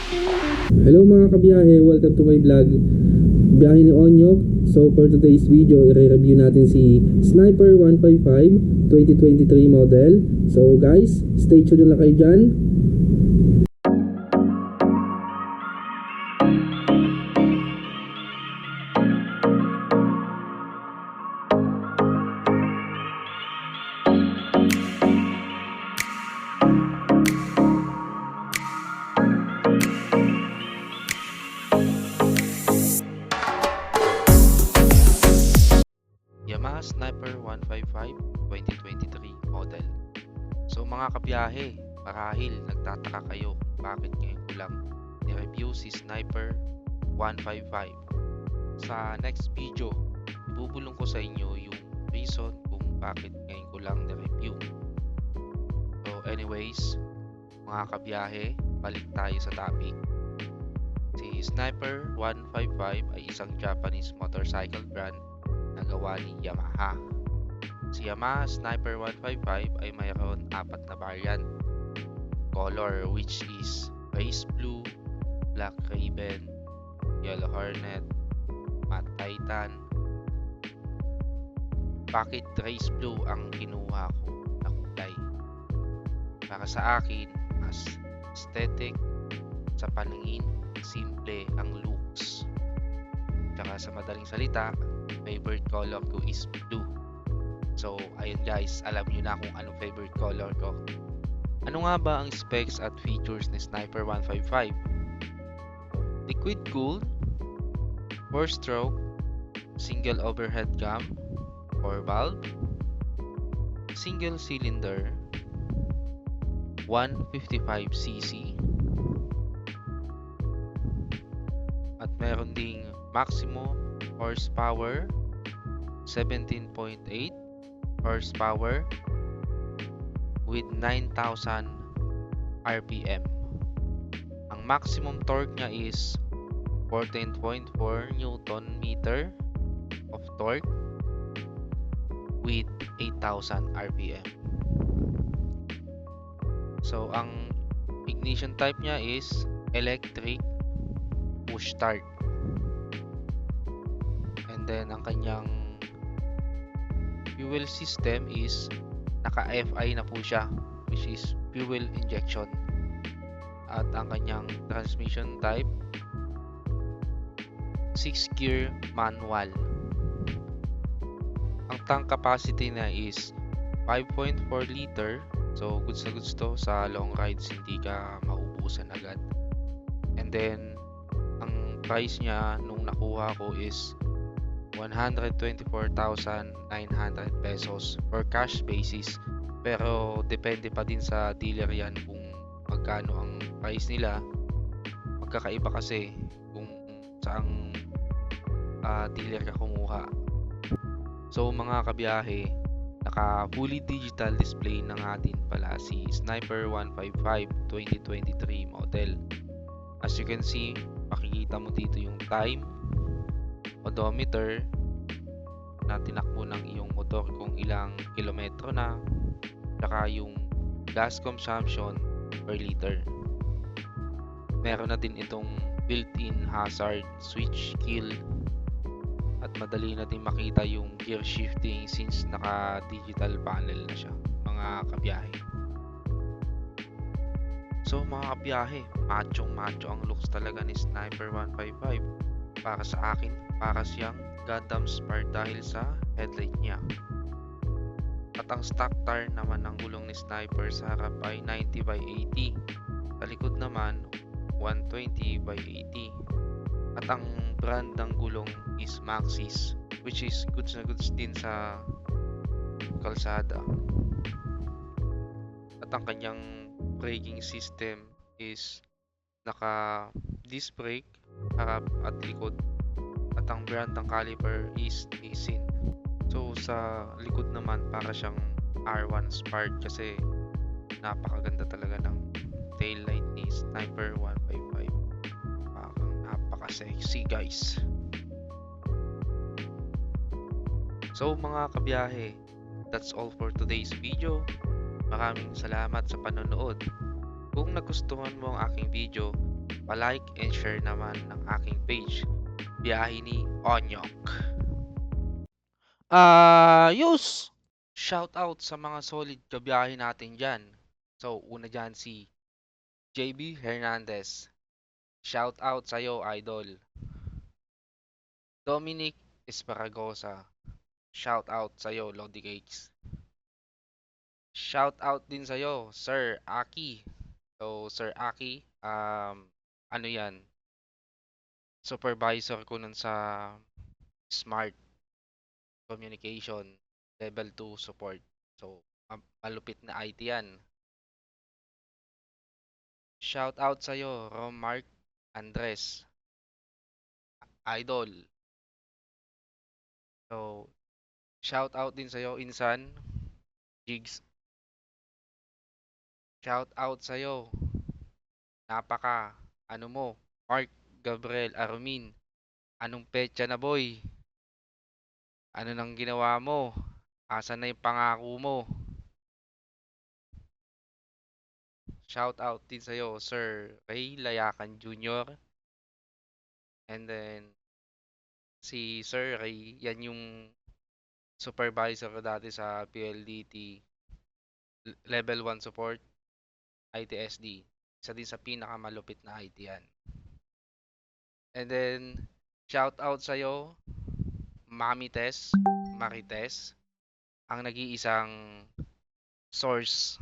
Hello mga kabiyahe, welcome to my vlog. Biyahe ni Onyo. So for today's video, i-review natin si Sniper 155 2023 model. So guys, stay tuned lang kayo dyan. Yamaha Sniper 155 2023 model. So mga kabiyahe, marahil nagtataka kayo bakit ngayon ko lang i-review si Sniper 155. Sa next video, ibubulong ko sa inyo yung reason kung bakit ngayon ko lang i-review. So anyways, mga kabiyahe, balik tayo sa topic. Si Sniper 155 ay isang Japanese motorcycle brand na gawa ni Yamaha. Si Yamaha Sniper 155 ay mayroon 4 na variant color, which is Race Blue, Black Raven, Yellow Hornet, Matte Titan. Bakit Race Blue ang kinuha ko na kulay? Para sa akin, mas aesthetic, sa paningin, simple ang looks. Tsaka sa madaling salita, favorite color ko is blue. So ayun guys, alam nyo na kung anong favorite color ko. Ano nga ba ang specs at features ni Sniper 155? Liquid cooled, 4-stroke, single overhead cam, 4-valve, single cylinder, 155cc, at meron ding maximum horsepower 17.8 horsepower with 9,000 RPM. Ang maximum torque niya is 14.4 Newton meter of torque with 8,000 RPM. So ang ignition type niya is electric push start. And then ang kanyang fuel system is naka-FI na po siya, which is fuel injection. At ang kanyang transmission type 6-gear manual. Ang tank capacity na is 5.4 liter. So goods na goods to sa long rides, hindi ka maubusan agad. And then ang price niya nung nakuha ko is 124,900 pesos for cash basis, pero depende pa din sa dealer yan kung magkano ang price nila. Magkakaiba kasi kung saang dealer ka kumuha. So mga kabiyahe, naka fully digital display na nga din pala si Sniper 155 2023 model. As you can see, makikita mo dito yung time, odometer na tinakbo ng iyong motor kung ilang kilometro na, saka yung gas consumption per liter. Meron na din itong built-in hazard switch kill at madali na din makita yung gear shifting since naka digital panel na siya, mga kabiyahe. So mga kabiyahe, macho ang looks talaga ni Sniper 155. Para sa akin, para siyang Gundam Spark dahil sa headlight niya. At ang stock tire naman ng gulong ni Sniper sa harap ay 90/80. Sa likod naman 120/80. At ang brand ng gulong is Maxxis, which is goods na goods din sa kalsada. At ang kanyang braking system is naka disc brake harap at likod. At ang brand ng caliper is Aisin. So sa likod naman para siyang R1 Spark kasi napakaganda talaga ng taillight ni Sniper 155. Napaka-sexy guys. So mga kabiyahe, that's all for today's video. Maraming salamat sa panonood. Kung nagustuhan mo ang aking video, pa-like and share naman ng aking page, Biyahe ni Onyok. Yus! Shout out sa mga solid kabiyahe natin dyan. So, una dyan si JB Hernandez. Shout out sa'yo, idol. Dominic Esparagosa. Shout out sa'yo, Lodi Cakes. Shout out din sa'yo, Sir Aki. So, Sir Aki, ano yan? Supervisor ko nun sa Smart Communication Level 2 support. So, malupit na IT yan. Shout out sa'yo, Romark Andres. Idol. So, shout out din sa'yo, Insan. Jigs. Shout out sa'yo. Napaka, ano mo, Mark Gabriel Armin. Anong petsa na boy? Ano nang ginawa mo? Asan na yung pangako mo? Shout out din sa'yo, Sir Ray Layakan Jr. And then, si Sir Ray, yan yung supervisor ko dati sa PLDT Level 1 Support ITSD. Isa din sa pinakamalupit na IT yan. And then, shout out sa'yo, Mami Tess, Marites, ang nag-iisang source